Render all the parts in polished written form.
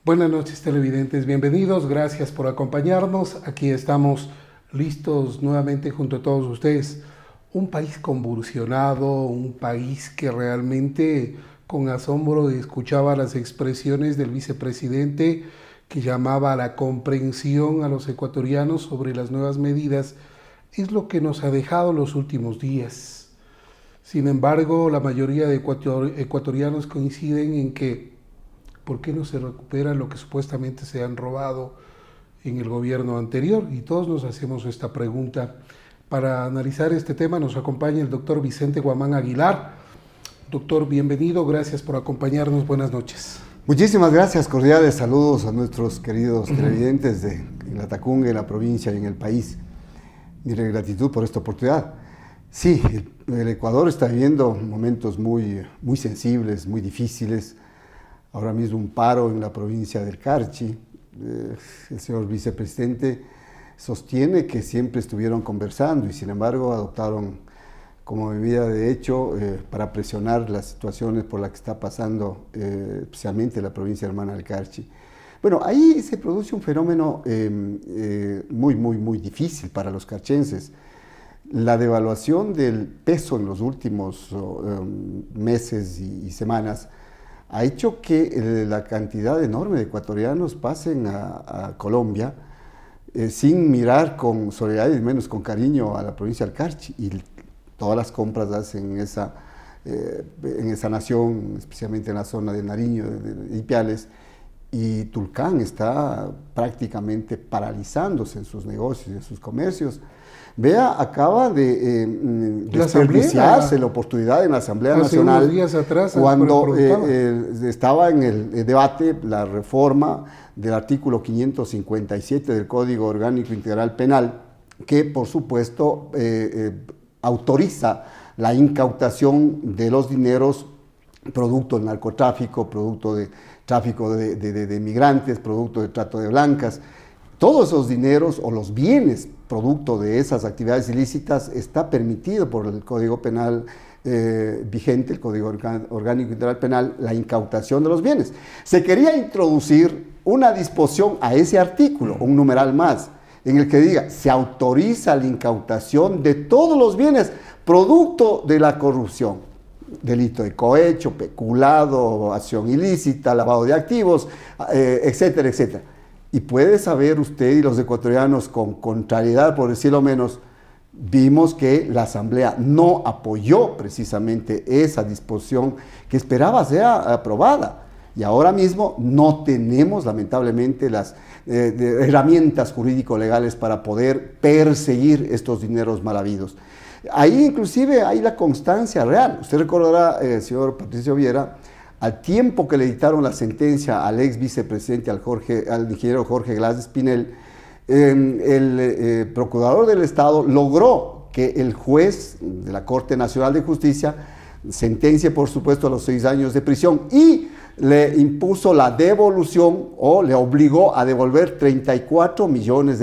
Buenas noches, televidentes, bienvenidos, gracias por acompañarnos. Aquí estamos listos nuevamente junto a todos ustedes. Un país convulsionado, un país que realmente con asombro escuchaba las expresiones del vicepresidente que llamaba a la comprensión a los ecuatorianos sobre las nuevas medidas, es lo que nos ha dejado los últimos días. Sin embargo, la mayoría de ecuatorianos coinciden en que ¿por qué no se recupera lo que supuestamente se han robado en el gobierno anterior? Y todos nos hacemos esta pregunta. Para analizar este tema nos acompaña el doctor Vicente Guamán Aguilar. Doctor, bienvenido, gracias por acompañarnos, buenas noches. Muchísimas gracias, cordiales saludos a nuestros queridos televidentes de la Tacunga, en la provincia y en el país. Mi gratitud por esta oportunidad. Sí, el Ecuador está viviendo momentos muy sensibles, muy difíciles. Ahora mismo un paro en la provincia del Carchi. El señor vicepresidente sostiene que siempre estuvieron conversando y sin embargo adoptaron como medida de hecho para presionar las situaciones por las que está pasando especialmente la provincia hermana del Carchi. Bueno, ahí se produce un fenómeno muy difícil para los carchenses. La devaluación del peso en los últimos meses y semanas ha hecho que la cantidad enorme de ecuatorianos pasen a Colombia sin mirar con solidaridad y menos con cariño a la provincia del Carchi, y todas las compras hacen en esa nación, especialmente en la zona de Nariño, de Ipiales, y Tulcán está prácticamente paralizándose en sus negocios, en sus comercios. Vea, acaba de desperdiciarse la oportunidad en la Asamblea Nacional unos días atrás, cuando estaba en el debate la reforma del artículo 557 del Código Orgánico Integral Penal, que por supuesto autoriza la incautación de los dineros producto del narcotráfico, producto de tráfico de migrantes, producto de trato de blancas. Todos esos dineros o los bienes producto de esas actividades ilícitas está permitido por el Código Penal vigente, el Código Orgánico Integral Penal, la incautación de los bienes. Se quería introducir una disposición a ese artículo, un numeral más, en el que diga, se autoriza la incautación de todos los bienes producto de la corrupción, delito de cohecho, peculado, acción ilícita, lavado de activos, etcétera, etcétera. Y puede saber usted y los ecuatorianos con contrariedad, por decirlo menos, vimos que la Asamblea no apoyó precisamente esa disposición que esperaba sea aprobada. Y ahora mismo no tenemos lamentablemente las herramientas jurídico-legales para poder perseguir estos dineros mal habidos. Ahí inclusive hay la constancia real. Usted recordará, señor Patricio Viera, al tiempo que le dictaron la sentencia al ex vicepresidente, al ingeniero Jorge Glass de Espinel, el procurador del Estado logró que el juez de la Corte Nacional de Justicia sentencie, por supuesto, a los 6 años de prisión y le impuso la devolución o le obligó a devolver $34 millones,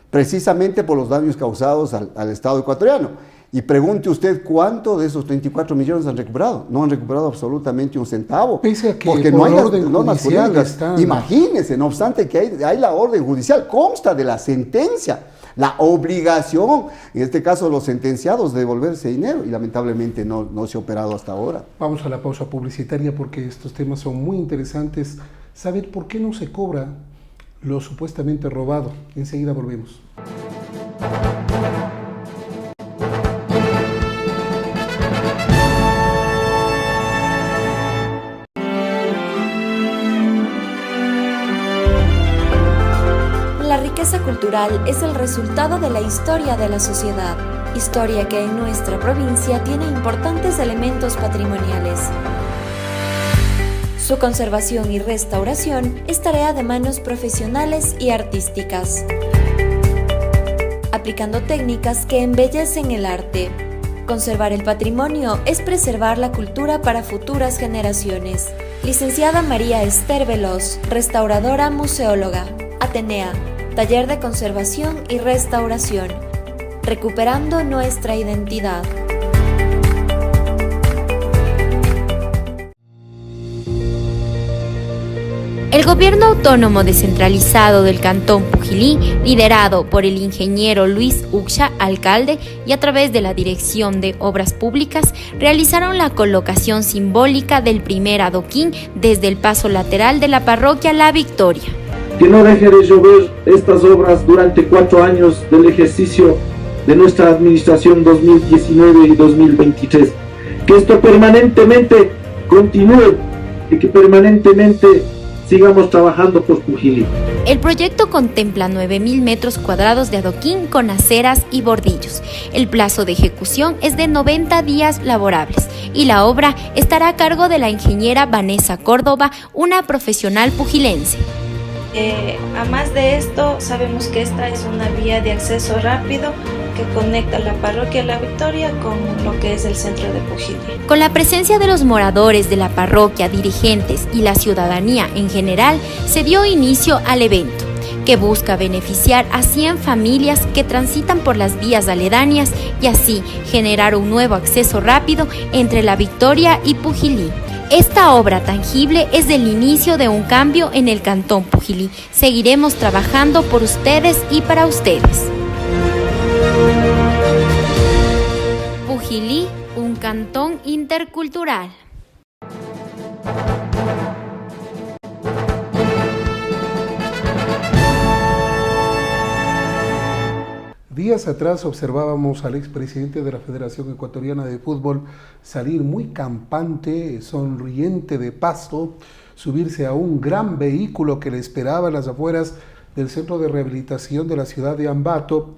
precisamente por los daños causados al Estado ecuatoriano. Y pregunte usted cuánto de esos 34 millones han recuperado. No han recuperado absolutamente un centavo. Pese a que porque no hay normas jurídicas. Imagínense, no obstante que hay la orden judicial, consta de la sentencia, la obligación, en este caso los sentenciados, de devolverse dinero, y lamentablemente no se ha operado hasta ahora. Vamos a la pausa publicitaria porque estos temas son muy interesantes. Saber por qué no se cobra lo supuestamente robado. Enseguida volvemos. La riqueza cultural es el resultado de la historia de la sociedad, historia que en nuestra provincia tiene importantes elementos patrimoniales. Su conservación y restauración es tarea de manos profesionales y artísticas, aplicando técnicas que embellecen el arte. Conservar el patrimonio es preservar la cultura para futuras generaciones. Licenciada María Esther Veloz, restauradora museóloga. Atenea, taller de conservación y restauración. Recuperando nuestra identidad. El gobierno autónomo descentralizado del Cantón Pujilí, liderado por el ingeniero Luis Uxha, alcalde, y a través de la Dirección de Obras Públicas, realizaron la colocación simbólica del primer adoquín desde el paso lateral de la parroquia La Victoria. Que no deje de llover estas obras durante 4 años del ejercicio de nuestra administración 2019 y 2023. Que esto permanentemente continúe y que permanentemente sigamos trabajando por Pujilí. El proyecto contempla 9.000 metros cuadrados de adoquín con aceras y bordillos. El plazo de ejecución es de 90 días laborables y la obra estará a cargo de la ingeniera Vanessa Córdoba, una profesional pujilense. A más de esto, sabemos que esta es una vía de acceso rápido que conecta la parroquia La Victoria con lo que es el centro de Pujilí. Con la presencia de los moradores de la parroquia, dirigentes y la ciudadanía en general, se dio inicio al evento, que busca beneficiar a 100 familias que transitan por las vías aledañas y así generar un nuevo acceso rápido entre La Victoria y Pujilí. Esta obra tangible es el inicio de un cambio en el Cantón Pujilí. Seguiremos trabajando por ustedes y para ustedes. Pujilí, un cantón intercultural. Días atrás observábamos al expresidente de la Federación Ecuatoriana de Fútbol salir muy campante, sonriente de paso, subirse a un gran vehículo que le esperaba en las afueras del centro de rehabilitación de la ciudad de Ambato,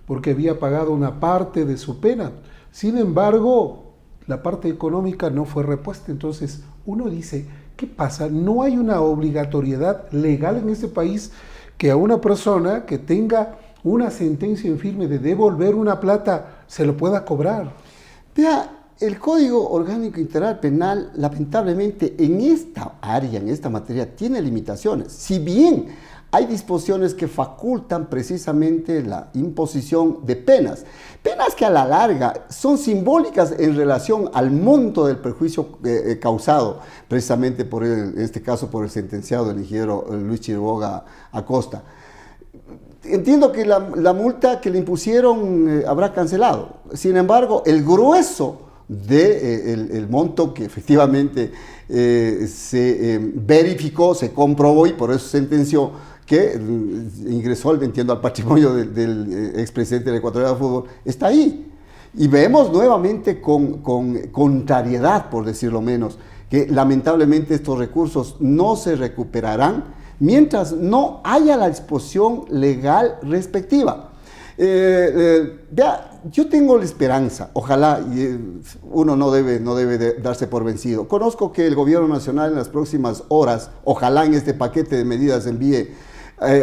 porque había pagado una parte de su pena. Sin embargo, la parte económica no fue repuesta. Entonces uno dice, ¿qué pasa? No hay una obligatoriedad legal en este país que a una persona que tenga una sentencia en firme de devolver una plata se lo pueda cobrar. Vea, el Código Orgánico Integral Penal, lamentablemente, en esta área, en esta materia, tiene limitaciones. Si bien hay disposiciones que facultan precisamente la imposición de penas que a la larga son simbólicas en relación al monto del perjuicio causado, precisamente en este caso por el sentenciado del ingeniero Luis Chiriboga Acosta. Entiendo que la multa que le impusieron habrá cancelado. Sin embargo, el grueso del monto que efectivamente se verificó, se comprobó y por eso sentenció que ingresó, entiendo, al patrimonio del expresidente del Ecuatoriano de Fútbol, está ahí. Y vemos nuevamente con contrariedad, por decirlo menos, que lamentablemente estos recursos no se recuperarán mientras no haya la disposición legal respectiva. Vea, yo tengo la esperanza, ojalá, uno no debe de darse por vencido. Conozco que el gobierno nacional en las próximas horas, ojalá en este paquete de medidas envíe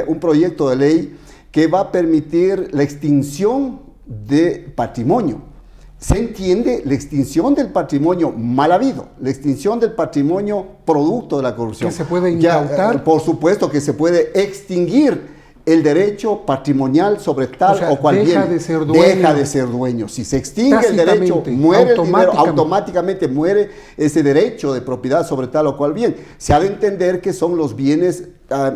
un proyecto de ley que va a permitir la extinción de patrimonio. Se entiende la extinción del patrimonio mal habido, la extinción del patrimonio producto de la corrupción. ¿Que se puede incautar? Por supuesto que se puede extinguir el derecho patrimonial sobre tal o cual bien. Deja de ser dueño. Deja de ser dueño. Si se extingue el derecho, muere el dinero, automáticamente muere ese derecho de propiedad sobre tal o cual bien. Se ha de entender que son los bienes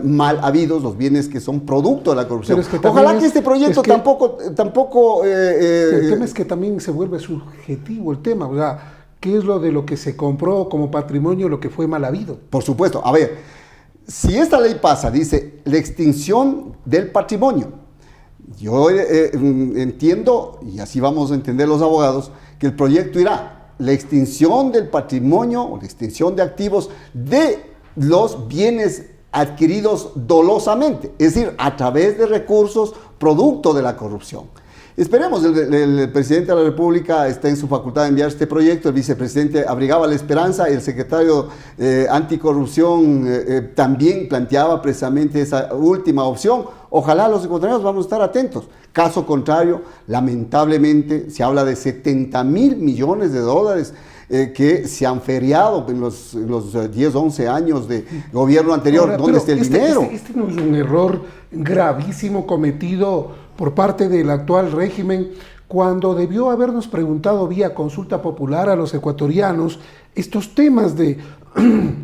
mal habidos, los bienes que son producto de la corrupción. Ojalá que este proyecto tampoco... el tema es que también se vuelve subjetivo el tema, o sea, ¿qué es lo de lo que se compró como patrimonio, lo que fue mal habido? Por supuesto, a ver, si esta ley pasa, dice, la extinción del patrimonio, yo entiendo, y así vamos a entender los abogados, que el proyecto irá, la extinción del patrimonio o la extinción de activos de los bienes adquiridos dolosamente, es decir, a través de recursos producto de la corrupción. Esperemos, el presidente de la República está en su facultad de enviar este proyecto, el vicepresidente abrigaba la esperanza, el secretario anticorrupción también planteaba precisamente esa última opción. Ojalá los ecuatorianos vamos a estar atentos. Caso contrario, lamentablemente se habla de 70.000 millones de dólares que se han feriado en los 10, 11 años de gobierno anterior. Ahora, ¿dónde está el dinero? Este no es un error gravísimo cometido por parte del actual régimen, cuando debió habernos preguntado vía consulta popular a los ecuatorianos estos temas de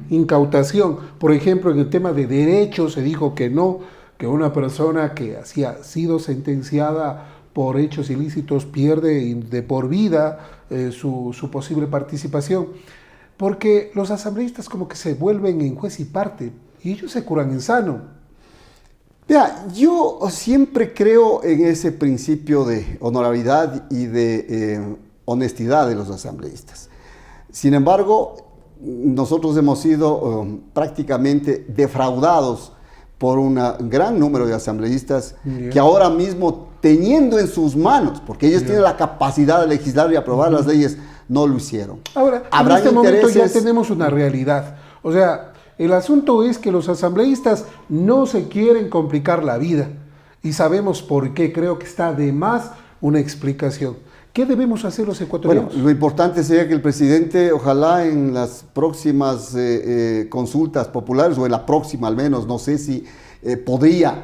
incautación. Por ejemplo, en el tema de derechos se dijo que no, que una persona que ha sido sentenciada por hechos ilícitos pierde de por vida su posible participación, porque los asambleístas como que se vuelven en juez y parte y ellos se curan en sano. Mira, yo siempre creo en ese principio de honorabilidad y de honestidad de los asambleístas. Sin embargo, nosotros hemos sido prácticamente defraudados por un gran número de asambleístas que ahora mismo, teniendo en sus manos, porque ellos tienen la capacidad de legislar y aprobar las leyes, no lo hicieron. Ahora, en este momento ya tenemos una realidad. O sea, el asunto es que los asambleístas no se quieren complicar la vida y sabemos por qué. Creo que está de más una explicación. ¿Qué debemos hacer los ecuatorianos? Bueno, lo importante sería que el presidente, ojalá en las próximas consultas populares, o en la próxima al menos, no sé si podría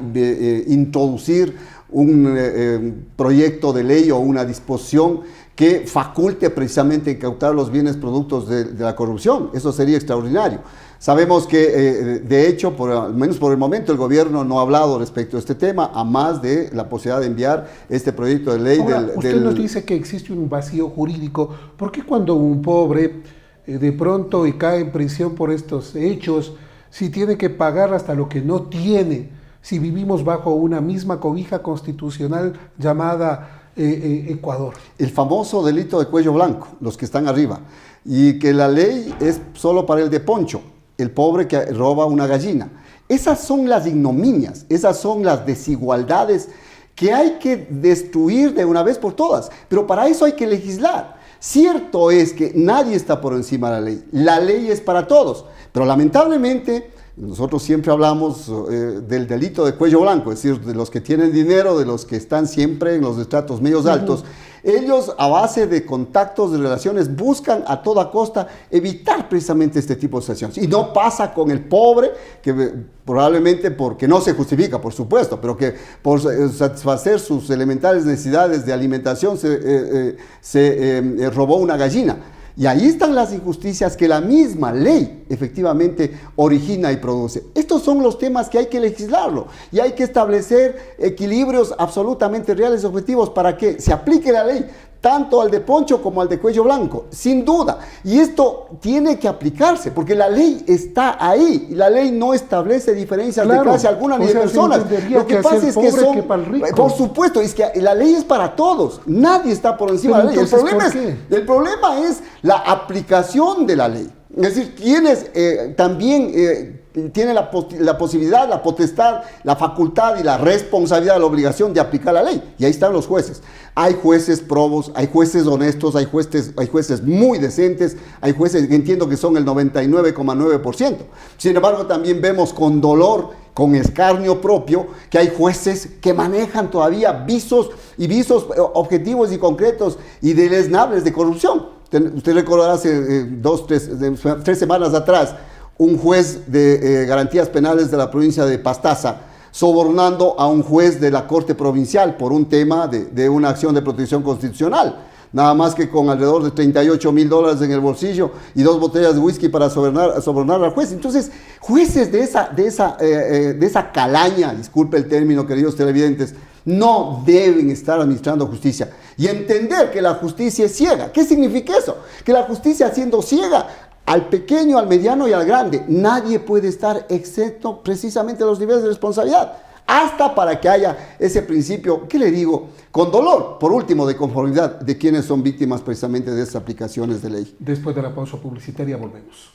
introducir un proyecto de ley o una disposición que faculte precisamente incautar los bienes productos de la corrupción. Eso sería extraordinario. Sabemos que, de hecho, al menos por el momento, el gobierno no ha hablado respecto a este tema, a más de la posibilidad de enviar este proyecto de ley. Ahora, usted nos dice que existe un vacío jurídico. ¿Por qué cuando un pobre de pronto cae en prisión por estos hechos, si tiene que pagar hasta lo que no tiene, si vivimos bajo una misma cobija constitucional llamada Ecuador? El famoso delito de cuello blanco, los que están arriba, y que la ley es solo para el de poncho, el pobre que roba una gallina. Esas son las ignominias, esas son las desigualdades que hay que destruir de una vez por todas, pero para eso hay que legislar. Cierto es que nadie está por encima de la ley es para todos, pero lamentablemente nosotros siempre hablamos del delito de cuello blanco, es decir, de los que tienen dinero, de los que están siempre en los estratos medios altos. Ellos, a base de contactos, de relaciones, buscan a toda costa evitar precisamente este tipo de situaciones. Y no pasa con el pobre, que probablemente porque no se justifica, por supuesto, pero que por satisfacer sus elementales necesidades de alimentación se robó una gallina. Y ahí están las injusticias que la misma ley efectivamente origina y produce. Estos son los temas que hay que legislarlo y hay que establecer equilibrios absolutamente reales y objetivos para que se aplique la ley tanto al de poncho como al de cuello blanco, sin duda. Y esto tiene que aplicarse, porque la ley está ahí, y la ley no establece diferencias de clase alguna ni de personas. Lo que pasa es que son, por supuesto, es que la ley es para todos, nadie está por encima de la ley. El problema es la aplicación de la ley. Es decir, quienes también tienen la posibilidad, la potestad, la facultad y la responsabilidad, la obligación de aplicar la ley. Y ahí están los jueces. Hay jueces probos, hay jueces honestos, hay jueces muy decentes, hay jueces que entiendo que son el 99,9%. Sin embargo, también vemos con dolor, con escarnio propio, que hay jueces que manejan todavía visos objetivos y concretos y deleznables de corrupción. Usted recordará hace 3 semanas atrás, un juez de garantías penales de la provincia de Pastaza sobornando a un juez de la Corte Provincial por un tema de una acción de protección constitucional. Nada más que con alrededor de $38,000 en el bolsillo y 2 botellas de whisky para sobornar al juez. Entonces, jueces de esa calaña, disculpe el término, queridos televidentes, no deben estar administrando justicia. Y entender que la justicia es ciega. ¿Qué significa eso? Que la justicia, siendo ciega, al pequeño, al mediano y al grande, nadie puede estar excepto precisamente los niveles de responsabilidad. Hasta para que haya ese principio, ¿qué le digo? Con dolor, por último, de conformidad de quienes son víctimas precisamente de esas aplicaciones de ley. Después de la pausa publicitaria volvemos.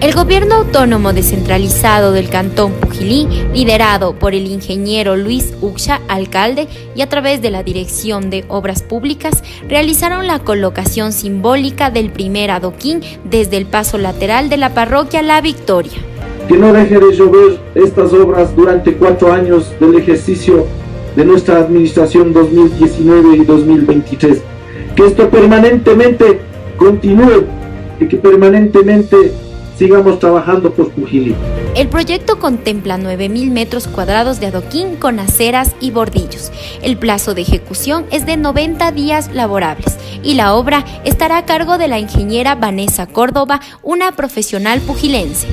El gobierno autónomo descentralizado del Cantón Pujilí, liderado por el ingeniero Luis Uxha, alcalde, y a través de la Dirección de Obras Públicas, realizaron la colocación simbólica del primer adoquín desde el paso lateral de la parroquia La Victoria. Que no deje de llover estas obras durante 4 años del ejercicio de nuestra administración 2019 y 2023. Que esto permanentemente continúe y que permanentemente sigamos trabajando por Pujilí. El proyecto contempla 9.000 metros cuadrados de adoquín con aceras y bordillos. El plazo de ejecución es de 90 días laborables y la obra estará a cargo de la ingeniera Vanessa Córdoba, una profesional pujilense.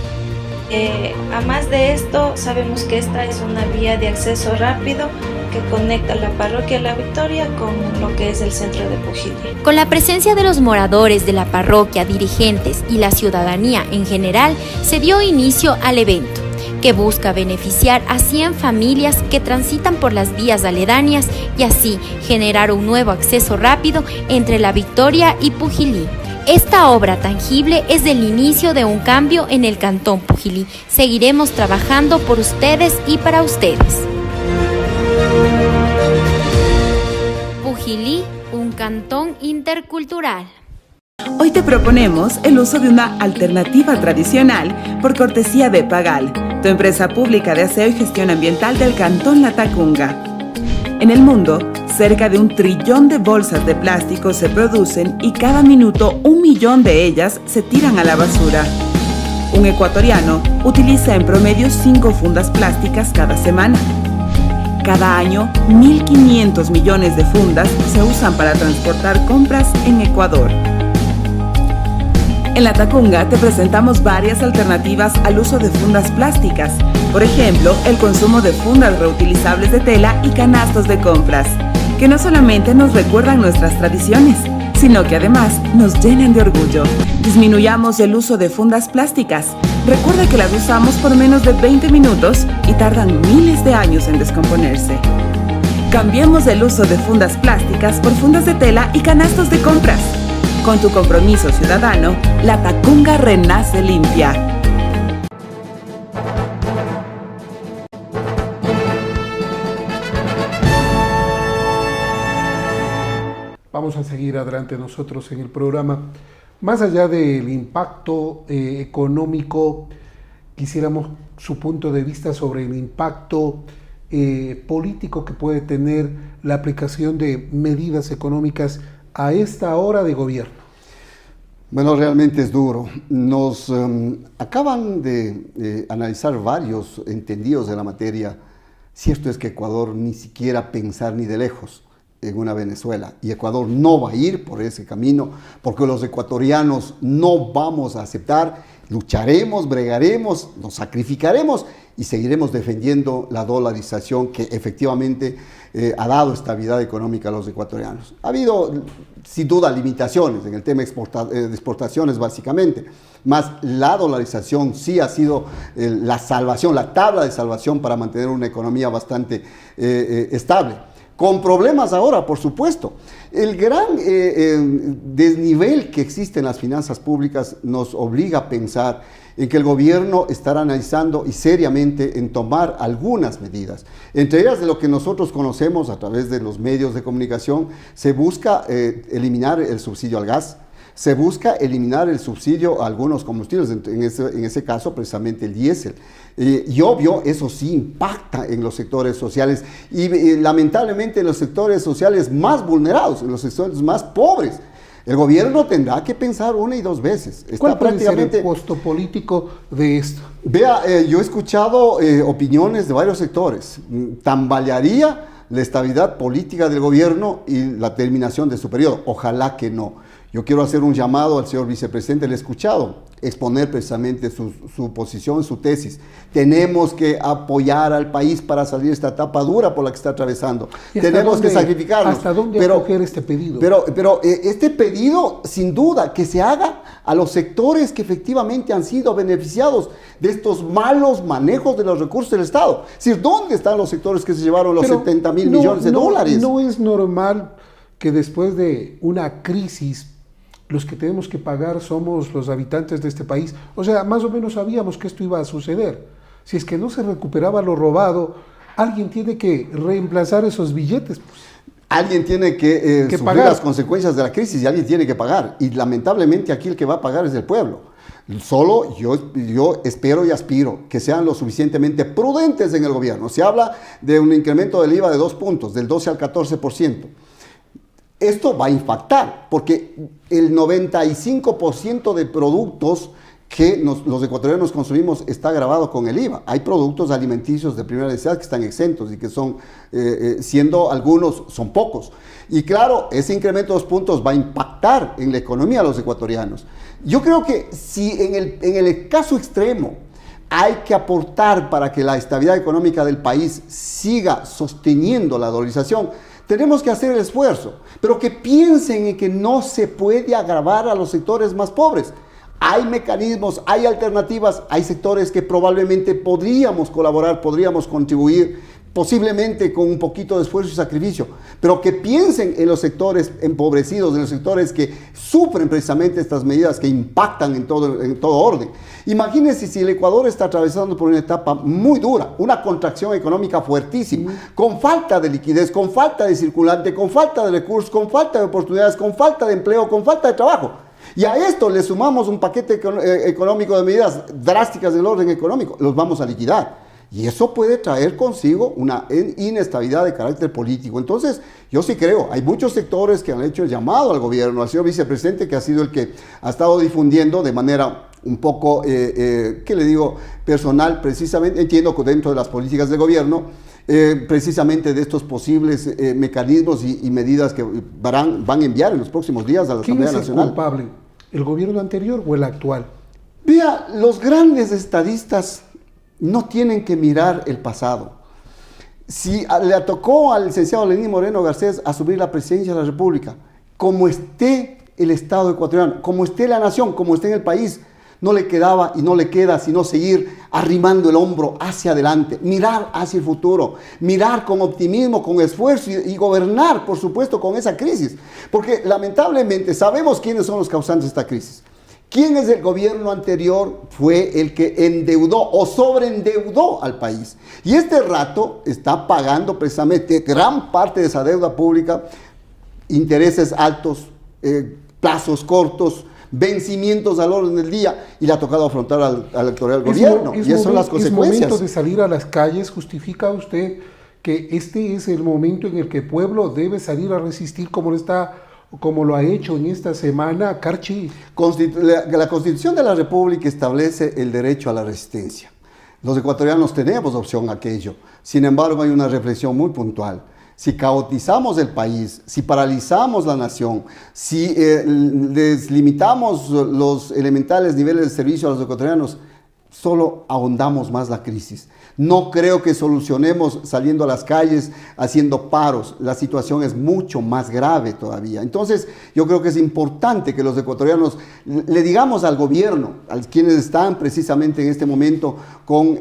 A más de esto, sabemos que esta es una vía de acceso rápido que conecta la parroquia La Victoria con lo que es el centro de Pujilí. Con la presencia de los moradores de la parroquia, dirigentes y la ciudadanía en general, se dio inicio al evento, que busca beneficiar a 100 familias que transitan por las vías aledañas y así generar un nuevo acceso rápido entre La Victoria y Pujilí. Esta obra tangible es el inicio de un cambio en el Cantón Pujilí. Seguiremos trabajando por ustedes y para ustedes. Pujilí, un cantón intercultural. Hoy te proponemos el uso de una alternativa tradicional por cortesía de Pagal, tu empresa pública de aseo y gestión ambiental del Cantón Latacunga. En el mundo, cerca de 1 trillón de bolsas de plástico se producen y cada minuto 1 millón de ellas se tiran a la basura. Un ecuatoriano utiliza en promedio 5 fundas plásticas cada semana. Cada año, 1.500 millones de fundas se usan para transportar compras en Ecuador. En Latacunga te presentamos varias alternativas al uso de fundas plásticas. Por ejemplo, el consumo de fundas reutilizables de tela y canastos de compras, que no solamente nos recuerdan nuestras tradiciones, sino que además nos llenan de orgullo. Disminuyamos el uso de fundas plásticas. Recuerda que las usamos por menos de 20 minutos y tardan miles de años en descomponerse. Cambiemos el uso de fundas plásticas por fundas de tela y canastos de compras. Con tu compromiso ciudadano, Latacunga renace limpia. Vamos a seguir adelante nosotros en el programa. Más allá del impacto económico, quisiéramos su punto de vista sobre el impacto político que puede tener la aplicación de medidas económicas a esta hora de gobierno. Bueno, realmente es duro. Nos acaban de analizar varios entendidos de la materia. Cierto es que Ecuador ni siquiera pensar ni de lejos en una Venezuela, y Ecuador no va a ir por ese camino, porque los ecuatorianos no vamos a aceptar, lucharemos, bregaremos, nos sacrificaremos y seguiremos defendiendo la dolarización que efectivamente ha dado estabilidad económica a los ecuatorianos. Ha habido sin duda limitaciones en el tema de exportaciones básicamente, más la dolarización sí ha sido la salvación, la tabla de salvación para mantener una economía bastante estable. Con problemas ahora, por supuesto. El gran desnivel que existe en las finanzas públicas nos obliga a pensar en que el gobierno estará analizando y seriamente en tomar algunas medidas. Entre ellas de lo que nosotros conocemos a través de los medios de comunicación, se busca eliminar el subsidio al gas, se busca eliminar el subsidio a algunos combustibles, en ese caso precisamente el diésel. Y obvio, eso sí impacta en los sectores sociales y lamentablemente en los sectores sociales más vulnerados, en los sectores más pobres. El gobierno tendrá que pensar una y dos veces. ¿Cuál puede ser el costo político de esto? Vea, yo he escuchado opiniones de varios sectores. Tambalearía la estabilidad política del gobierno y la terminación de su periodo. Ojalá que no. Yo quiero hacer un llamado al señor vicepresidente, le he escuchado exponer precisamente su posición, su tesis. Tenemos que apoyar al país para salir de esta etapa dura por la que está atravesando. Tenemos que sacrificarnos. ¿Hasta dónde acoger este pedido? Pero este pedido, sin duda, que se haga a los sectores que efectivamente han sido beneficiados de estos malos manejos de los recursos del Estado. Es decir, ¿dónde están los sectores que se llevaron los 70.000 millones de dólares? No es normal que después de una crisis los que tenemos que pagar somos los habitantes de este país. O sea, más o menos sabíamos que esto iba a suceder. Si es que no se recuperaba lo robado, alguien tiene que reemplazar esos billetes. Pues. Alguien tiene que sufrir pagar las consecuencias de la crisis y alguien tiene que pagar. Y lamentablemente aquí el que va a pagar es el pueblo. Solo yo espero y aspiro que sean lo suficientemente prudentes en el gobierno. Se habla de un incremento del IVA de 2 puntos, del 12 al 14%. Esto va a impactar porque el 95% de productos que los ecuatorianos consumimos está grabado con el IVA. Hay productos alimenticios de primera necesidad que están exentos y que son, siendo algunos, son pocos. Y claro, ese incremento de 2 puntos va a impactar en la economía de los ecuatorianos. Yo creo que si en el caso extremo hay que aportar para que la estabilidad económica del país siga sosteniendo la dolarización, tenemos que hacer el esfuerzo, pero que piensen en que no se puede agravar a los sectores más pobres. Hay mecanismos, hay alternativas, hay sectores que probablemente podríamos colaborar, podríamos contribuir, posiblemente con un poquito de esfuerzo y sacrificio, pero que piensen en los sectores empobrecidos, en los sectores que sufren precisamente estas medidas que impactan en todo orden. Imagínense si el Ecuador está atravesando por una etapa muy dura, una contracción económica fuertísima, con falta de liquidez, con falta de circulante, con falta de recursos, con falta de oportunidades, con falta de empleo, con falta de trabajo. Y a esto le sumamos un paquete económico de medidas drásticas del orden económico, los vamos a liquidar. Y eso puede traer consigo una inestabilidad de carácter político. Entonces, yo sí creo, hay muchos sectores que han hecho el llamado al gobierno, al señor vicepresidente, que ha sido el que ha estado difundiendo de manera un poco, ¿qué le digo?, personal, precisamente, entiendo que dentro de las políticas de gobierno, precisamente de estos posibles mecanismos y medidas que van a enviar en los próximos días a la Asamblea Nacional. ¿Quién es el culpable? ¿El gobierno anterior o el actual? Vea, los grandes estadistas no tienen que mirar el pasado. Si le tocó al licenciado Lenín Moreno Garcés asumir la presidencia de la República, como esté el Estado ecuatoriano, como esté la nación, como esté en el país, no le quedaba y no le queda sino seguir arrimando el hombro hacia adelante, mirar hacia el futuro, mirar con optimismo, con esfuerzo y gobernar, por supuesto, con esa crisis. Porque lamentablemente sabemos quiénes son los causantes de esta crisis. ¿Quién es el gobierno anterior? Fue el que endeudó o sobreendeudó al país. Y este rato está pagando precisamente gran parte de esa deuda pública, intereses altos, plazos cortos, vencimientos al orden del día, y le ha tocado afrontar al actual gobierno. Y esas son las consecuencias. ¿Es momento de salir a las calles? ¿Justifica usted que este es el momento en el que el pueblo debe salir a resistir como lo ha hecho en esta semana Carchi? La Constitución de la República establece el derecho a la resistencia. Los ecuatorianos tenemos opción a aquello. Sin embargo, hay una reflexión muy puntual. Si caotizamos el país, si paralizamos la nación, si deslimitamos los elementales niveles de servicio a los ecuatorianos, solo ahondamos más la crisis. No creo que solucionemos saliendo a las calles, haciendo paros. La situación es mucho más grave todavía. Entonces, yo creo que es importante que los ecuatorianos le digamos al gobierno, a quienes están precisamente en este momento con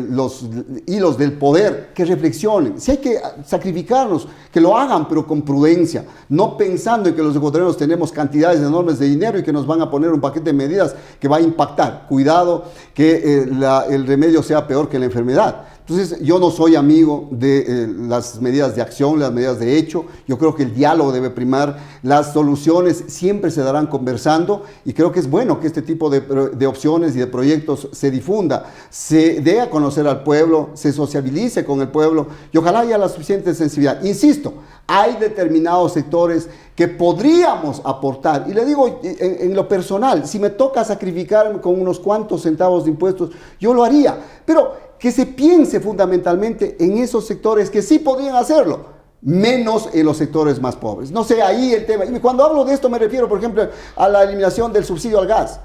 los hilos del poder, que reflexionen. Si hay que sacrificarnos, que lo hagan, pero con prudencia, no pensando en que los ecuatorianos tenemos cantidades enormes de dinero y que nos van a poner un paquete de medidas que va a impactar. Cuidado que el remedio sea peor que la enfermedad. Entonces, yo no soy amigo de las medidas de acción, las medidas de hecho. Yo creo que el diálogo debe primar. Las soluciones siempre se darán conversando, y creo que es bueno que este tipo de opciones y de proyectos se difunda, se dé a conocer al pueblo, se sociabilice con el pueblo, y ojalá haya la suficiente sensibilidad. Insisto, hay determinados sectores que podríamos aportar, y le digo en lo personal, si me toca sacrificarme con unos cuantos centavos de impuestos, yo lo haría, pero que se piense fundamentalmente en esos sectores que sí podrían hacerlo, menos en los sectores más pobres. No sé, ahí el tema. Y cuando hablo de esto me refiero, por ejemplo, a la eliminación del subsidio al gas.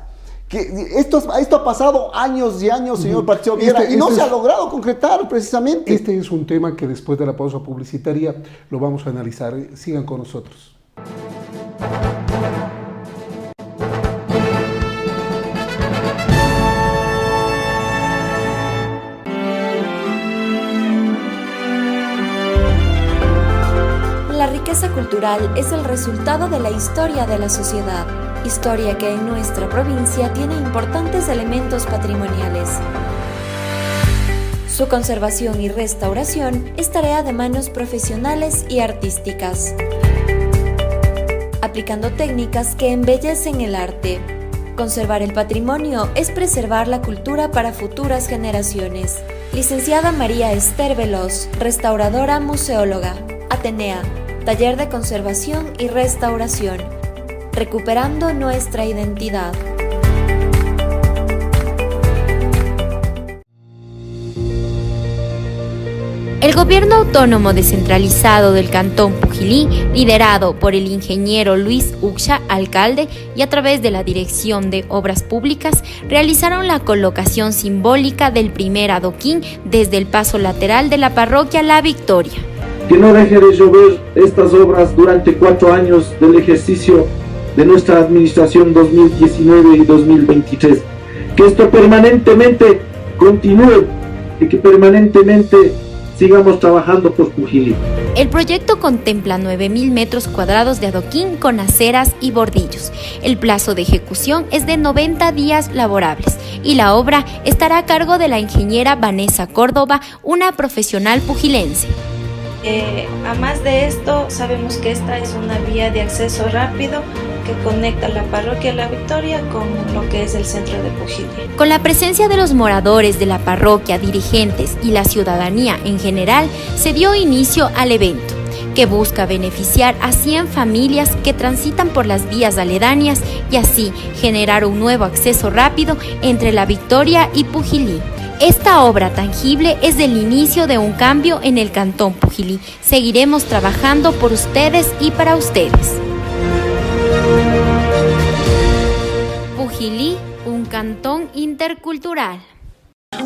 Que esto ha pasado años y años, señor Patricio Viera, y no se ha logrado concretar precisamente. Este es un tema que después de la pausa publicitaria lo vamos a analizar. Sigan con nosotros. La riqueza cultural es el resultado de la historia de la sociedad, historia que en nuestra provincia tiene importantes elementos patrimoniales. Su conservación y restauración es tarea de manos profesionales y artísticas, aplicando técnicas que embellecen el arte. Conservar el patrimonio es preservar la cultura para futuras generaciones. Licenciada María Esther Veloz, restauradora museóloga, Atenea, Taller de Conservación y Restauración, recuperando nuestra identidad. El gobierno autónomo descentralizado del Cantón Pujilí, liderado por el ingeniero Luis Uxha, alcalde, y a través de la Dirección de Obras Públicas, realizaron la colocación simbólica del primer adoquín desde el paso lateral de la parroquia La Victoria. Que no deje de llover estas obras durante 4 años del ejercicio de nuestra administración 2019 y 2023. Que esto permanentemente continúe y que permanentemente sigamos trabajando por Pujilí. El proyecto contempla 9.000 metros cuadrados de adoquín con aceras y bordillos. El plazo de ejecución es de 90 días laborables y la obra estará a cargo de la ingeniera Vanessa Córdoba, una profesional pujilense. A más de esto, sabemos que esta es una vía de acceso rápido que conecta la parroquia La Victoria con lo que es el centro de Pujilí. Con la presencia de los moradores de la parroquia, dirigentes y la ciudadanía en general, se dio inicio al evento, que busca beneficiar a 100 familias que transitan por las vías aledañas y así generar un nuevo acceso rápido entre La Victoria y Pujilí. Esta obra tangible es el inicio de un cambio en el Cantón Pujilí. Seguiremos trabajando por ustedes y para ustedes. Pujilí, un cantón intercultural.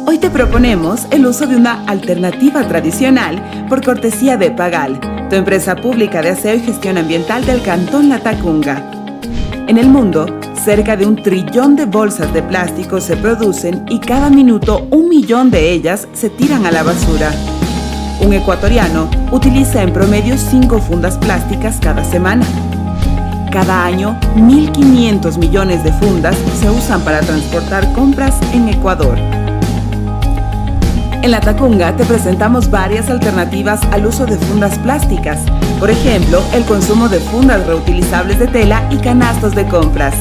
Hoy te proponemos el uso de una alternativa tradicional por cortesía de Pagal, tu empresa pública de aseo y gestión ambiental del Cantón Latacunga. En el mundo, cerca de 1 trillón de bolsas de plástico se producen y cada minuto 1 millón de ellas se tiran a la basura. Un ecuatoriano utiliza en promedio 5 fundas plásticas cada semana. Cada año, 1.500 millones de fundas se usan para transportar compras en Ecuador. En Latacunga te presentamos varias alternativas al uso de fundas plásticas. Por ejemplo, el consumo de fundas reutilizables de tela y canastos de compras,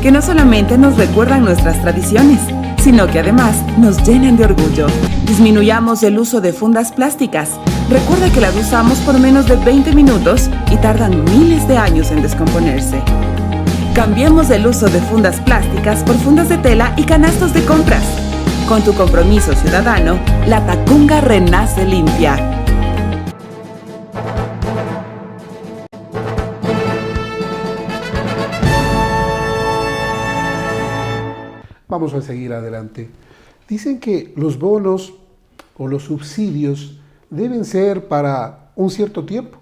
que no solamente nos recuerdan nuestras tradiciones, sino que además nos llenan de orgullo. Disminuyamos el uso de fundas plásticas. Recuerda que las usamos por menos de 20 minutos y tardan miles de años en descomponerse. Cambiemos el uso de fundas plásticas por fundas de tela y canastos de compras. Con tu compromiso ciudadano, Latacunga renace limpia. Vamos a seguir adelante. Dicen que los bonos o los subsidios deben ser para un cierto tiempo.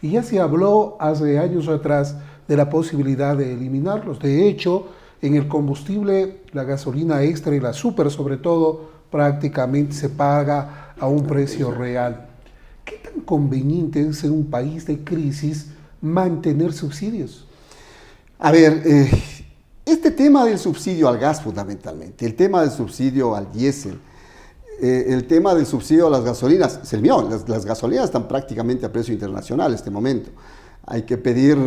Y ya se habló hace años atrás de la posibilidad de eliminarlos. De hecho, en el combustible, la gasolina extra y la super sobre todo, prácticamente se paga a un precio real. ¿Qué tan conveniente es en un país de crisis mantener subsidios? A ver, este tema del subsidio al gas fundamentalmente, el tema del subsidio al diésel, el tema del subsidio a las gasolinas, las gasolinas están prácticamente a precio internacional en este momento. Hay que pedir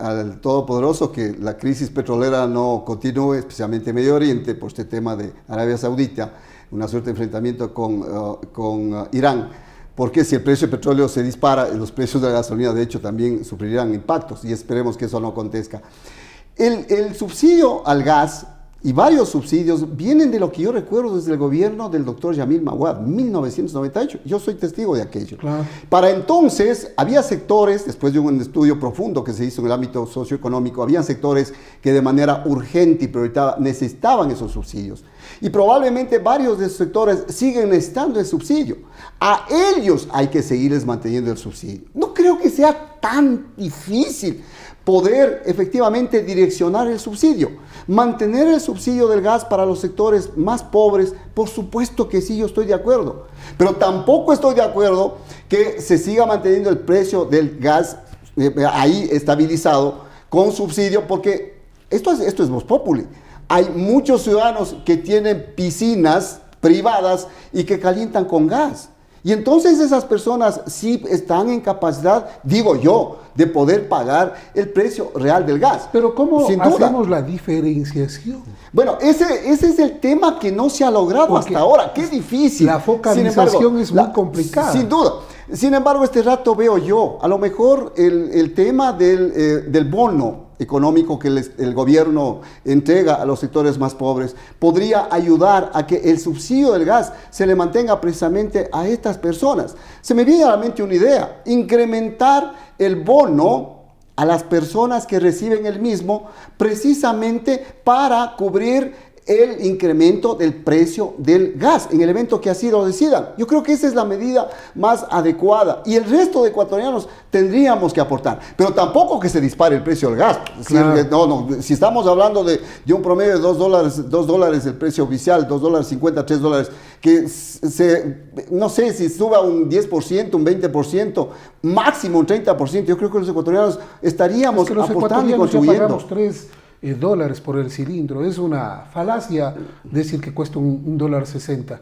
al Todopoderoso que la crisis petrolera no continúe, especialmente en Medio Oriente, por este tema de Arabia Saudita, una suerte de enfrentamiento con Irán, porque si el precio del petróleo se dispara, los precios de la gasolina de hecho también sufrirán impactos y esperemos que eso no acontezca. El subsidio al gas y varios subsidios vienen de lo que yo recuerdo desde el gobierno del doctor Yamil Maguad, 1998. Yo soy testigo de aquello. Claro. Para entonces había sectores, después de un estudio profundo que se hizo en el ámbito socioeconómico, había sectores que de manera urgente y prioritaria necesitaban esos subsidios. Y probablemente varios de esos sectores siguen necesitando el subsidio. A ellos hay que seguirles manteniendo el subsidio. No creo que sea tan difícil poder efectivamente direccionar el subsidio. Mantener el subsidio del gas para los sectores más pobres, por supuesto que sí, yo estoy de acuerdo. Pero tampoco estoy de acuerdo que se siga manteniendo el precio del gas ahí estabilizado con subsidio, porque esto es vox populi. Hay muchos ciudadanos que tienen piscinas privadas y que calientan con gas. Y entonces esas personas sí están en capacidad, digo yo, de poder pagar el precio real del gas. Pero ¿cómo hacemos la diferenciación? Bueno, ese es el tema que no se ha logrado hasta ahora. Qué difícil. La focalización es muy complicada. Sin duda. Sin embargo, este rato veo yo, a lo mejor el tema del bono económico que el gobierno entrega a los sectores más pobres podría ayudar a que el subsidio del gas se le mantenga precisamente a estas personas. Se me viene a la mente una idea: incrementar el bono a las personas que reciben el mismo, precisamente para cubrir el incremento del precio del gas en el evento que así lo decidan. Yo creo que esa es la medida más adecuada, y el resto de ecuatorianos tendríamos que aportar, pero tampoco que se dispare el precio del gas. Claro. Si estamos hablando de un promedio de $2 el precio oficial, $2.50, $3, que no sé si suba un 10%, un 20%, máximo un 30%, yo creo que los ecuatorianos estaríamos aportando y contribuyendo. $3 por el cilindro. Es una falacia decir que cuesta $1.60.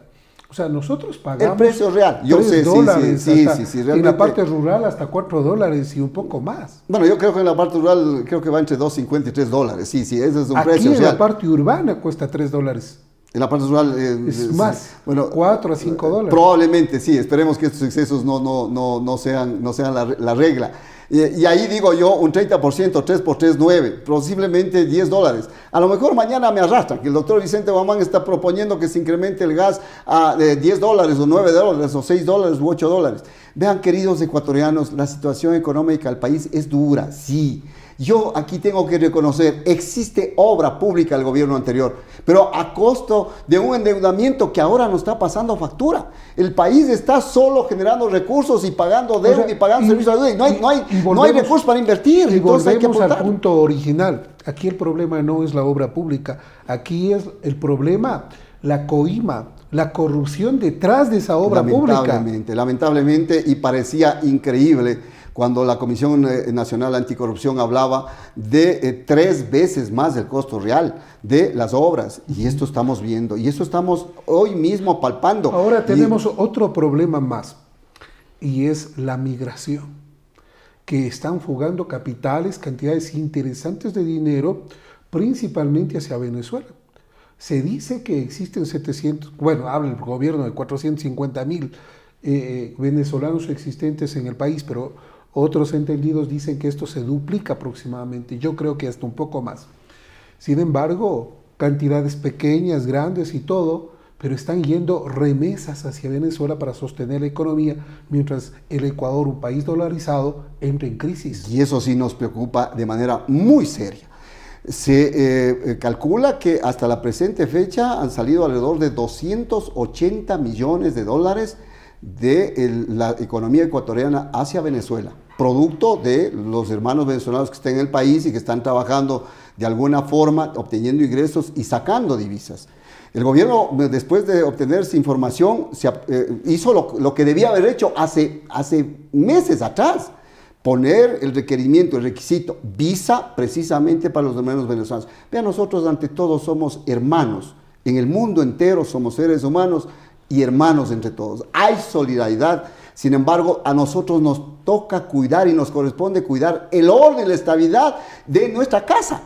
O sea, nosotros pagamos el precio real. Yo sé, sí, realmente. En la parte rural hasta $4 y un poco más. Bueno, yo creo que en la parte rural creo que va entre $2.50 y $3. Sí, ese es un aquí precio real. En la parte urbana cuesta $3. En la parte rural es más, bueno, $4 a $5. Probablemente sí. Esperemos que estos excesos no sean la regla. Y ahí digo yo, un 30%, 3 por 3, 9, posiblemente $10. A lo mejor mañana me arrastran, que el doctor Vicente Guamán está proponiendo que se incremente el gas a $10 o $9 o $6 u $8. Vean, queridos ecuatorianos, la situación económica del país es dura, sí. Yo aquí tengo que reconocer, existe obra pública del gobierno anterior, pero a costo de un endeudamiento que ahora nos está pasando factura. El país está solo generando recursos y pagando deuda y pagando servicios de deuda. No hay recursos para invertir. Y volvemos al punto original. Aquí el problema no es la obra pública. Aquí es el problema, la coima, la corrupción detrás de esa obra pública. Lamentablemente, y parecía increíble cuando la Comisión Nacional Anticorrupción hablaba de 3 veces más del costo real de las obras. Y esto estamos viendo, y eso estamos hoy mismo palpando. Ahora tenemos otro problema más, y es la migración, que están fugando capitales, cantidades interesantes de dinero, principalmente hacia Venezuela. Se dice que existen 700, bueno, habla el gobierno de 450,000 venezolanos existentes en el país, pero otros entendidos dicen que esto se duplica aproximadamente. Yo creo que hasta un poco más. Sin embargo, cantidades pequeñas, grandes y todo, pero están yendo remesas hacia Venezuela para sostener la economía, mientras el Ecuador, un país dolarizado, entra en crisis. Y eso sí nos preocupa de manera muy seria. Se calcula que hasta la presente fecha han salido alrededor de $280 millones de la economía ecuatoriana hacia Venezuela, producto de los hermanos venezolanos que están en el país y que están trabajando de alguna forma, obteniendo ingresos y sacando divisas. El gobierno, después de obtener esa información, hizo lo que debía haber hecho hace meses atrás: poner el requerimiento, el requisito, visa precisamente para los hermanos venezolanos. Vean, nosotros ante todo somos hermanos, en el mundo entero somos seres humanos y hermanos entre todos. Hay solidaridad. Sin embargo, a nosotros nos toca cuidar y nos corresponde cuidar el orden, la estabilidad de nuestra casa.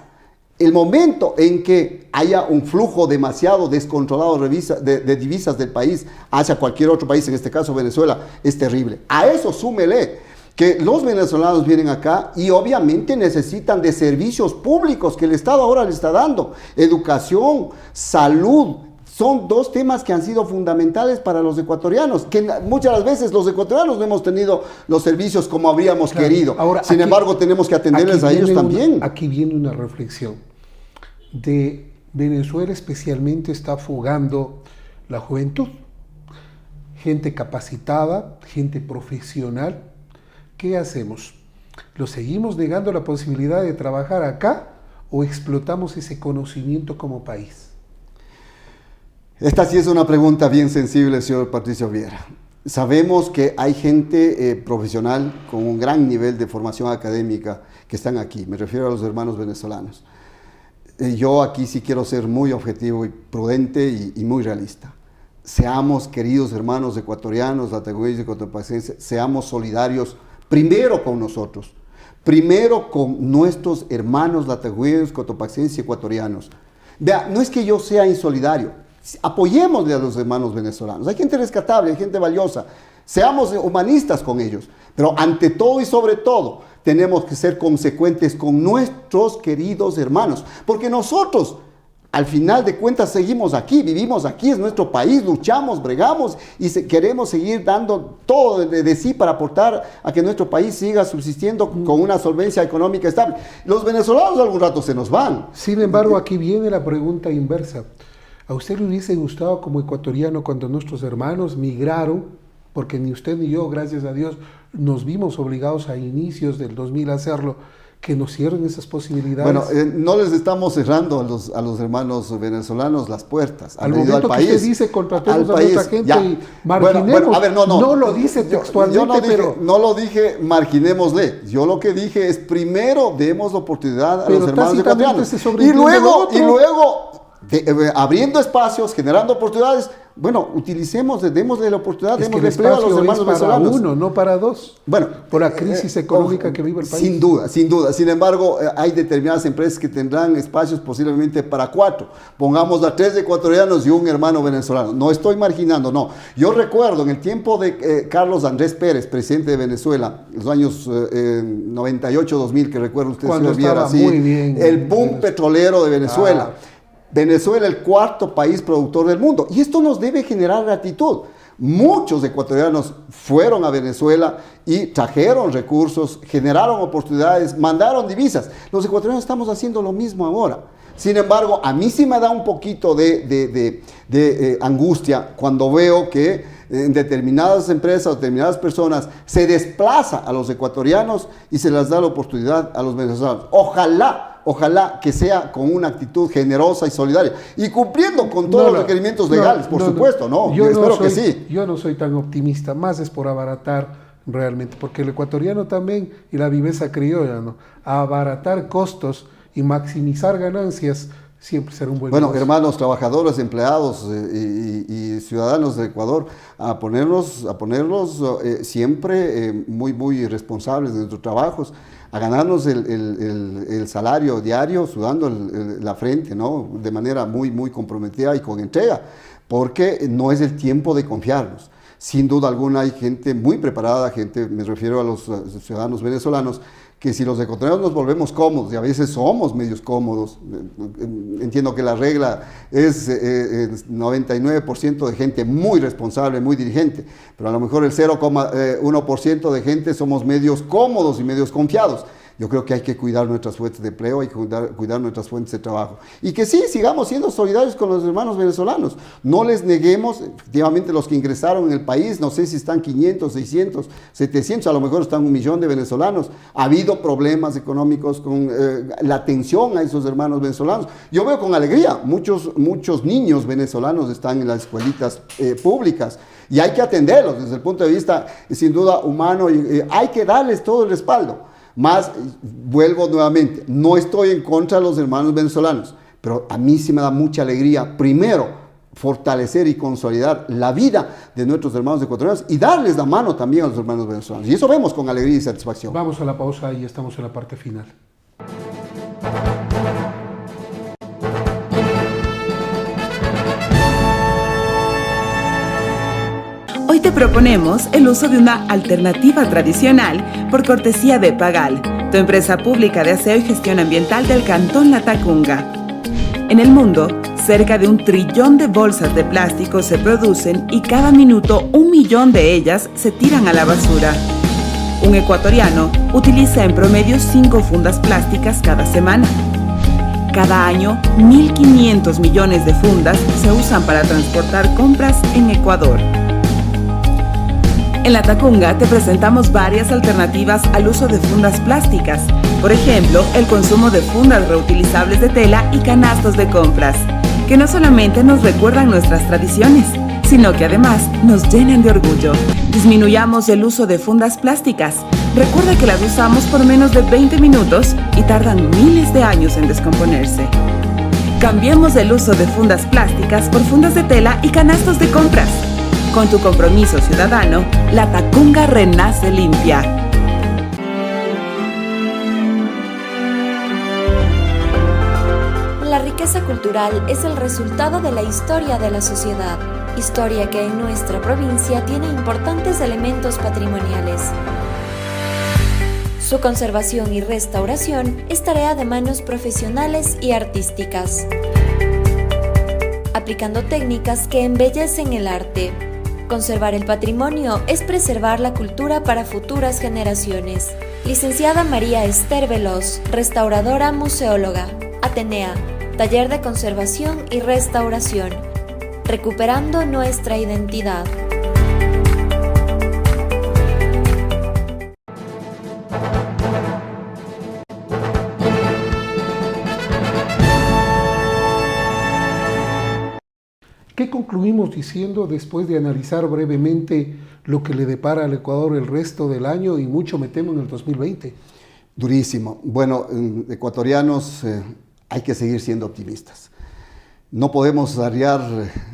El momento en que haya un flujo demasiado descontrolado de divisas del país hacia cualquier otro país, en este caso Venezuela, es terrible. A eso súmele que los venezolanos vienen acá y obviamente necesitan de servicios públicos que el Estado ahora le está dando. Educación, salud. Son 2 temas que han sido fundamentales para los ecuatorianos, que muchas veces los ecuatorianos no hemos tenido los servicios como habríamos querido. Ahora, sin embargo, tenemos que atenderles a ellos también. Aquí viene una reflexión. De Venezuela especialmente está fugando la juventud. Gente capacitada, gente profesional. ¿Qué hacemos? ¿Lo seguimos negando la posibilidad de trabajar acá o explotamos ese conocimiento como país? Esta sí es una pregunta bien sensible, señor Patricio Viera. Sabemos que hay gente profesional con un gran nivel de formación académica que están aquí. Me refiero a los hermanos venezolanos. Yo aquí sí quiero ser muy objetivo y prudente y muy realista. Seamos, queridos hermanos ecuatorianos, latagüeyes y cotopaxenses, seamos solidarios primero con nosotros, primero con nuestros hermanos latagüeyes, cotopaxenses y ecuatorianos. Vea, no es que yo sea insolidario. Apoyémosle a los hermanos venezolanos. Hay gente rescatable, hay gente valiosa. seamos humanistas con ellos, pero ante todo y sobre todo tenemos que ser consecuentes con nuestros queridos hermanos, porque nosotros al final de cuentas seguimos aquí, vivimos aquí, es nuestro país, luchamos, bregamos y queremos seguir dando todo de sí para aportar a que nuestro país siga subsistiendo con una solvencia económica estable. Los venezolanos algún rato se nos van. Sin embargo, aquí viene la pregunta inversa. ¿A usted le hubiese gustado como ecuatoriano cuando nuestros hermanos migraron? Porque ni usted ni yo, gracias a Dios, nos vimos obligados a inicios del 2000 a hacerlo, que nos cierren esas posibilidades. Bueno, no les estamos cerrando a los hermanos venezolanos las puertas. Al momento que usted dice contratemos a nuestra gente y marginemos, bueno, a ver, no lo dice textualmente, no lo dije marginémosle. Yo lo que dije es primero demos oportunidad a los hermanos ecuatorianos. Y luego abriendo espacios, generando oportunidades. Bueno, démosle la oportunidad, démosle empleo a los hermanos venezolanos. Para uno, no para dos. Bueno, por la crisis económica que vive el país. Sin duda, sin duda. Sin embargo, hay determinadas empresas que tendrán espacios posiblemente para 4. Pongamos a 3 ecuatorianos y un hermano venezolano. No estoy marginando, no. Yo recuerdo en el tiempo de Carlos Andrés Pérez, presidente de Venezuela, en los años 98-2000, que recuerdo usted cuando si lo viera así, muy bien, el boom petrolero de Venezuela. Venezuela, el 4º país productor del mundo. Y esto nos debe generar gratitud. Muchos ecuatorianos fueron a Venezuela y trajeron recursos, generaron oportunidades, mandaron divisas. Los ecuatorianos estamos haciendo lo mismo ahora. Sin embargo, a mí sí me da un poquito de angustia cuando veo que en determinadas empresas, determinadas personas, se desplaza a los ecuatorianos y se les da la oportunidad a los venezolanos. Ojalá que sea con una actitud generosa y solidaria y cumpliendo con todos los requerimientos legales, por supuesto, yo espero que sí. Yo no soy tan optimista, más es por abaratar realmente, porque el ecuatoriano también, y la viveza criolla, ¿no? Abaratar costos y maximizar ganancias siempre será un buen negocio. Hermanos, trabajadores, empleados y ciudadanos de Ecuador, a ponernos siempre muy responsables de nuestros trabajos, a ganarnos el salario diario, sudando la frente, ¿no? De manera muy comprometida y con entrega, porque no es el tiempo de confiarnos. Sin duda alguna hay gente muy preparada, me refiero a los ciudadanos venezolanos, que si los ecuatorianos nos volvemos cómodos, y a veces somos medios cómodos, entiendo que la regla es 99% de gente muy responsable, muy dirigente, pero a lo mejor el 0,1% de gente somos medios cómodos y medios confiados. Yo creo que hay que cuidar nuestras fuentes de empleo, hay que cuidar nuestras fuentes de trabajo. Y que sí, sigamos siendo solidarios con los hermanos venezolanos. No les neguemos, efectivamente, los que ingresaron en el país, no sé si están 500, 600, 700, a lo mejor están 1 millón de venezolanos. Ha habido problemas económicos con la atención a esos hermanos venezolanos. Yo veo con alegría, muchos niños venezolanos están en las escuelitas públicas y hay que atenderlos desde el punto de vista, sin duda, humano, y hay que darles todo el respaldo. Más, vuelvo nuevamente, no estoy en contra de los hermanos venezolanos, pero a mí sí me da mucha alegría, primero, fortalecer y consolidar la vida de nuestros hermanos ecuatorianos y darles la mano también a los hermanos venezolanos. Y eso vemos con alegría y satisfacción. Vamos a la pausa y estamos en la parte final. Hoy te proponemos el uso de una alternativa tradicional por cortesía de Pagal, tu empresa pública de aseo y gestión ambiental del Cantón Latacunga. En el mundo, cerca de 1 trillón de bolsas de plástico se producen y cada minuto 1 millón de ellas se tiran a la basura. Un ecuatoriano utiliza en promedio 5 fundas plásticas cada semana. Cada año, 1.500 millones de fundas se usan para transportar compras en Ecuador. En Latacunga te presentamos varias alternativas al uso de fundas plásticas. Por ejemplo, el consumo de fundas reutilizables de tela y canastos de compras, que no solamente nos recuerdan nuestras tradiciones, sino que además nos llenan de orgullo. Disminuyamos el uso de fundas plásticas. Recuerda que las usamos por menos de 20 minutos y tardan miles de años en descomponerse. Cambiemos el uso de fundas plásticas por fundas de tela y canastos de compras. Con tu compromiso ciudadano, Latacunga renace limpia. La riqueza riqueza cultural es el resultado de la historia de la sociedad, historia que en nuestra provincia tiene importantes elementos patrimoniales. Su conservación y restauración es tarea de manos profesionales y artísticas, aplicando técnicas que embellecen el arte. Conservar el patrimonio es preservar la cultura para futuras generaciones. Licenciada María Esther Veloz, restauradora museóloga. Atenea, taller de conservación y restauración. Recuperando nuestra identidad. ¿Qué concluimos diciendo después de analizar brevemente lo que le depara al Ecuador el resto del año y mucho me temo en el 2020? Durísimo. Bueno, ecuatorianos, hay que seguir siendo optimistas. No podemos arriar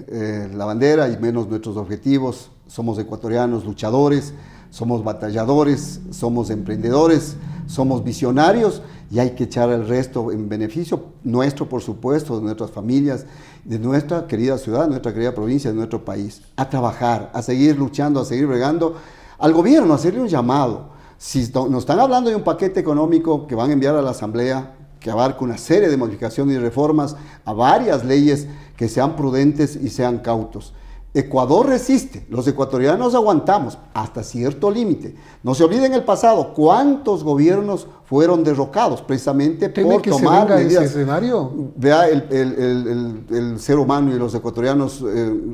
la bandera y menos nuestros objetivos. Somos ecuatorianos luchadores, somos batalladores, somos emprendedores, somos visionarios y hay que echar el resto en beneficio nuestro, por supuesto, de nuestras familias, de nuestra querida ciudad, nuestra querida provincia, de nuestro país. A trabajar, a seguir luchando, a seguir bregando. Al gobierno, a hacerle un llamado. Si nos están hablando de un paquete económico que van a enviar a la Asamblea, que abarca una serie de modificaciones y reformas a varias leyes, que sean prudentes y sean cautos. Ecuador resiste, los ecuatorianos aguantamos hasta cierto límite. No se olviden el pasado, cuántos gobiernos fueron derrocados precisamente por tomar medidas. Ese escenario? Vea, el ser humano y los ecuatorianos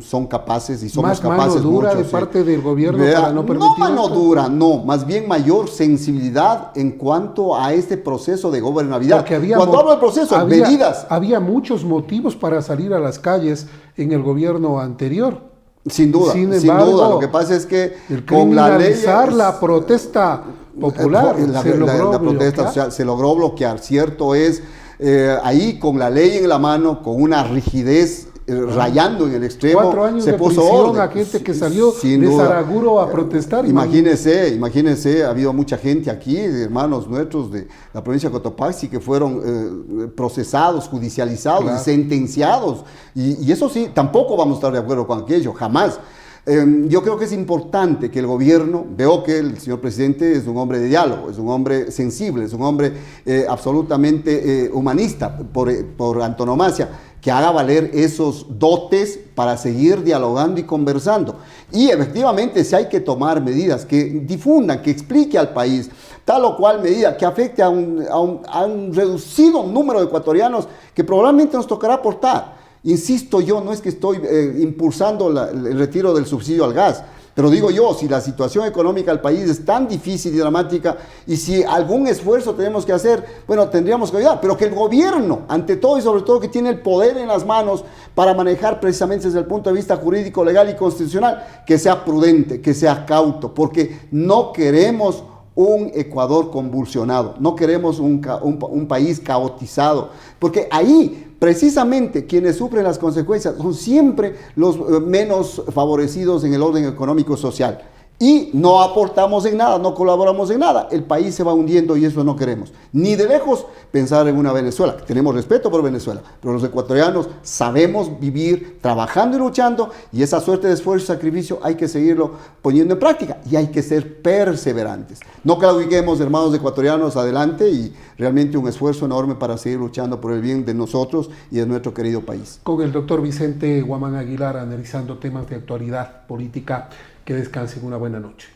son capaces y somos capaces. ¿Más mano dura de parte del gobierno para no permitir No mano esto? dura, no, más bien mayor sensibilidad en cuanto a este proceso de gobernabilidad. Cuando hablo del proceso, medidas. Había muchos motivos para salir a las calles en el gobierno anterior. Sin duda, sin duda. Lo que pasa es que con la ley, la protesta popular, la protesta social se logró bloquear. Cierto es, ahí con la ley en la mano, con una rigidez rayando en el extremo, 4 años se de puso prisión orden. A gente que salió Sin de duda. Saraguro a protestar. Imagínense, ha habido mucha gente aquí, hermanos nuestros de la provincia de Cotopaxi, que fueron procesados, judicializados, claro, y sentenciados. Y eso sí, tampoco vamos a estar de acuerdo con aquello, jamás. Yo creo que es importante que el gobierno, veo que el señor presidente es un hombre de diálogo, es un hombre sensible, es un hombre absolutamente humanista por antonomasia, que haga valer esos dotes para seguir dialogando y conversando. Y efectivamente si hay que tomar medidas que difundan, que explique al país tal o cual medida que afecte a un reducido número de ecuatorianos que probablemente nos tocará aportar. Insisto yo, no es que estoy impulsando el retiro del subsidio al gas, pero digo yo, si la situación económica del país es tan difícil y dramática y si algún esfuerzo tenemos que hacer, bueno, tendríamos que ayudar, pero que el gobierno, ante todo y sobre todo que tiene el poder en las manos para manejar precisamente desde el punto de vista jurídico, legal y constitucional, que sea prudente, que sea cauto, porque no queremos un Ecuador convulsionado, no queremos un país caotizado, porque ahí precisamente quienes sufren las consecuencias son siempre los menos favorecidos en el orden económico social. Y no aportamos en nada, no colaboramos en nada. El país se va hundiendo y eso no queremos. Ni de lejos pensar en una Venezuela. Tenemos respeto por Venezuela, pero los ecuatorianos sabemos vivir trabajando y luchando y esa suerte de esfuerzo y sacrificio hay que seguirlo poniendo en práctica y hay que ser perseverantes. No claudiquemos, hermanos ecuatorianos, adelante y realmente un esfuerzo enorme para seguir luchando por el bien de nosotros y de nuestro querido país. Con el doctor Vicente Guamán Aguilar analizando temas de actualidad política. Que descansen, una buena noche.